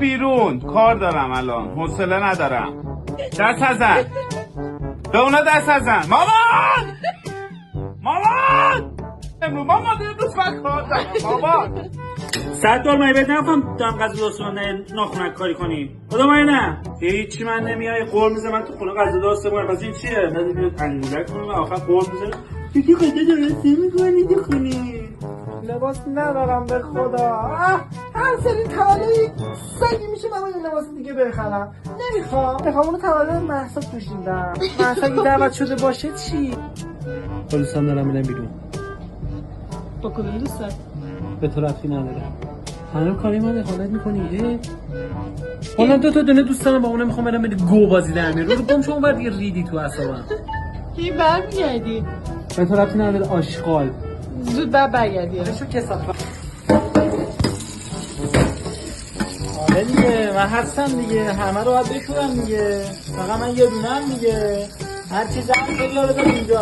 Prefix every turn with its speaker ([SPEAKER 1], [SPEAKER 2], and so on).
[SPEAKER 1] بیرون کار دارم الان، حوصله ندارم. دست نزن، به اونا دست نزن. مامان مامان امروز من کار دارم. مامان
[SPEAKER 2] $100 من بهت نگفتم دارم غذا درست کنم ناخونک کاری کنی. خدا من نه هیچی من نمیای قول میزه من تو خونه غذا درست کنم. پس این چیه؟ بعد میاد انگولک کنم و آخر قول میزه دیگه غذا درست میکنی تو خونه.
[SPEAKER 3] لباس ندارم به خدا. هر سری تولد سگی میشه من یه لباس دیگه بخرم. نمیخوام اونو تولد مهسا پوشیدم. مهسا اگه دعوت شده باشه چی؟
[SPEAKER 2] با دوستم دارم میرم بیرون.
[SPEAKER 3] با کدوم دوستت؟
[SPEAKER 2] به تو رفتی نداره. همه کاری من دخالت میکنی. حالا دو تا دونه دوست دارم با اونم میخوام برم گو بازی در میرم. رو گم شما بعد دیگه ریدی تو اعصابم.
[SPEAKER 3] کی برمیگردی؟
[SPEAKER 2] به تو رفتی نداره آشغال.
[SPEAKER 3] زود برگردی.
[SPEAKER 2] بشو کثافت. آره دیگه من هستم دیگه، همه رو باید بشورم دیگه، فقط من یه دونم دیگه، هر چیز هم خیلی رو بذار اینجا.